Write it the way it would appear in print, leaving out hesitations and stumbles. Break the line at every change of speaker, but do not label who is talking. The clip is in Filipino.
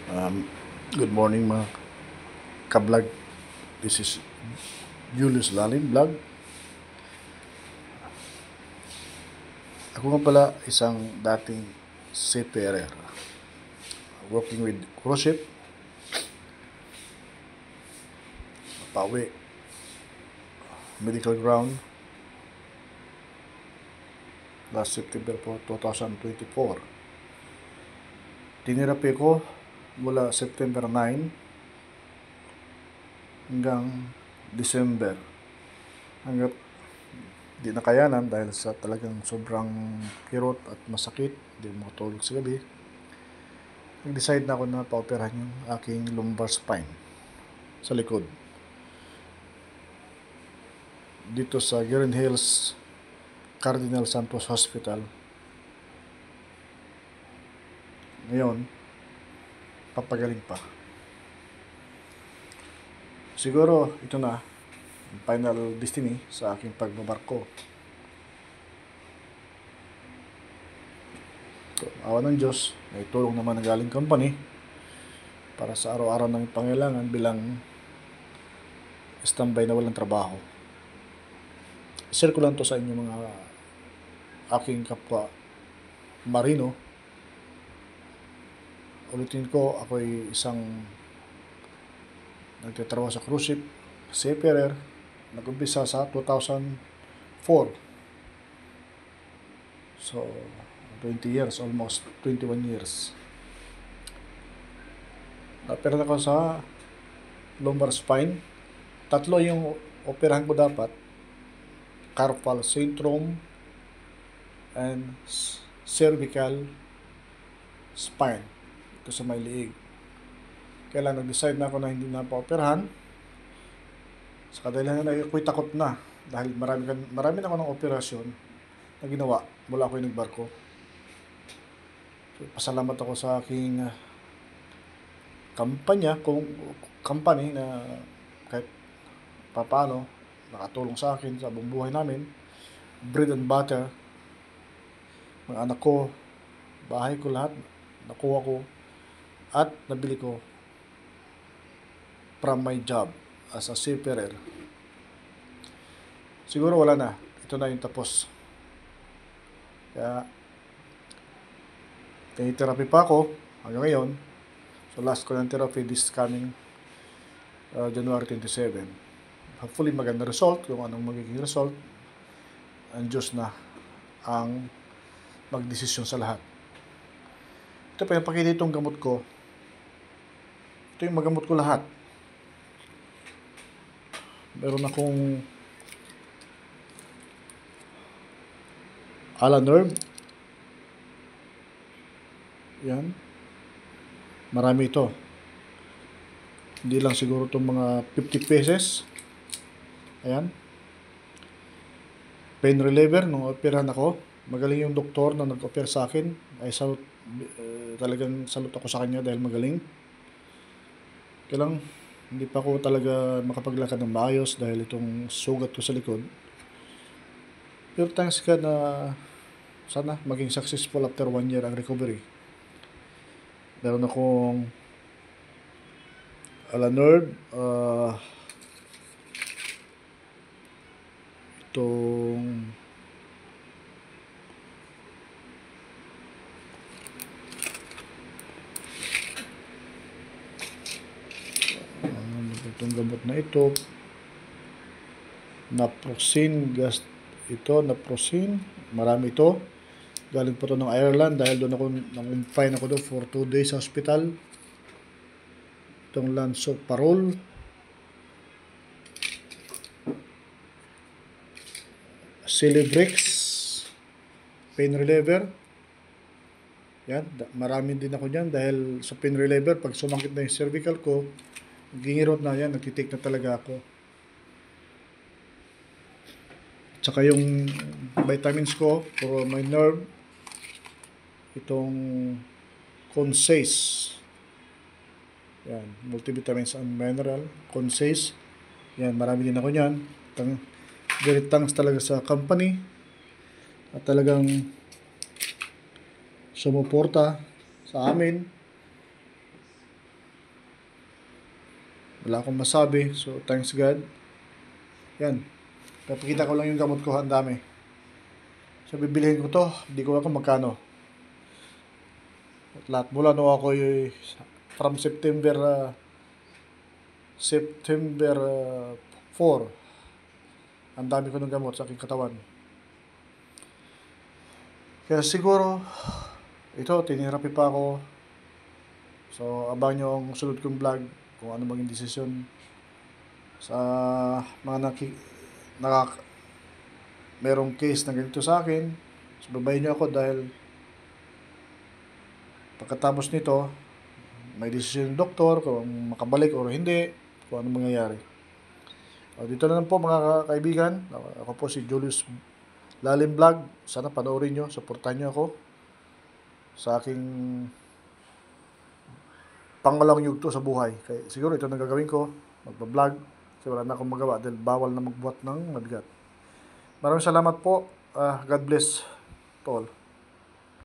Um, Good morning mga kablog. This is Julius Lalim Vlog. Ako nga pala isang dating seafarer working with cruise ship. Pauwi medical ground last September po 2024. Tinirapi ko mula September 9 hanggang December, hanggang di nakayanan dahil sa talagang sobrang kirot at masakit, di makatulog sa gabi. Nag-decide na ako na pa-operahan yung aking lumbar spine sa likod dito sa Guerin Hills Cardinal Santos Hospital. Ngayon, papagaling pa. Siguro ito na ang final destiny sa aking pagbabarko. Awa ng Diyos, may tulong naman ng galing company para sa araw-araw ng pangailangan bilang standby na walang trabaho. I-share ko lang to sa inyo mga aking kapwa marino. Ulitin ko, ako'y isang nagtatrabaho sa cruise ship, seafarer. Nag-umpisa sa 2004. So, 20 years, almost 21 years. Operahan ako sa lumbar spine. 3 yung operahan ko dapat. Carpal syndrome and cervical spine. Ito sa may liig. Kaya lang nag-decide na ako na hindi na pa-operahan. Sa kadahilan na ako'y takot na dahil marami na ako ng operasyon na ginawa mula ako'y nagbarko. So, pasalamat ako sa aking company na kahit papaano nakatulong sa akin sa buong buhay namin. Bread and butter, mga anak ko, bahay ko, lahat nakuha ko at nabili ko from my job as a seafarer. Siguro wala na. Ito na yung tapos. Kaya therapy pa ako hanggang ngayon. So last ko ng therapy this coming January 27. Hopefully maganda result. Kung anong magiging result, ang Diyos na ang magdesisyon sa lahat. Ito pa yung pakita itong gamot ko. Ito yung magamot ko lahat. Meron akong Alanerve. Yan. Marami ito. Hindi lang siguro itong mga 50 pesos. Ayan. Pain reliever. Nung operahan ako, magaling yung doktor na nag-opera sa akin. Ay talagang salute ako sa kanya dahil magaling. Kaya lang, hindi pa ako talaga makapaglakad ng maayos dahil itong sugat ko sa likod. Pero thanks God na sana maging successful after 1 year ang recovery. Meron akong Alanerve, itong itong gamot na ito, naproxen gas, ito naproxen, marami ito. Galing po ito ng Ireland dahil doon ako nang-confine ako doon for 2 days sa hospital. Itong Lansoprazole, Celebrex, pain reliever. Yan, marami din ako dyan dahil sa pain reliever, pag sumakit na yung cervical ko, gingirot na yan, nagtitik na talaga ako. Tsaka yung vitamins ko for my nerve, itong Consace. Yan, multivitamins and mineral, Consace. Yan, marami din ako yan. Very thanks talaga sa company at talagang sumuporta sa amin Wala akong masabi. So, thanks God. Yan. Papakita ko lang yung gamot ko. Ang dami. So, bibilihin ko to. Hindi ko alam kung magkano. At lahat mula no ako from September 4. Ang dami ko ng gamot sa aking katawan. Kaya siguro, ito, tinirapi pa ako. So, abang nyo ang sunod kong vlog kung ano maging desisyon sa mga merong case na ganito sa akin. So, babayin nyo ako dahil pagkatapos nito, may desisyon ng doktor kung makabalik o hindi, kung ano mangyayari. Dito na lang po mga kaibigan. Ako po si Julius Lalim Vlog. Sana panoorin nyo, supportan nyo ako sa aking pangalang yugto sa buhay. Kaya siguro ito na gagawin ko, magpa-vlog. Kasi wala na akong magawa dahil bawal na magbuhat ng mabigat. Maraming salamat po. God bless to all.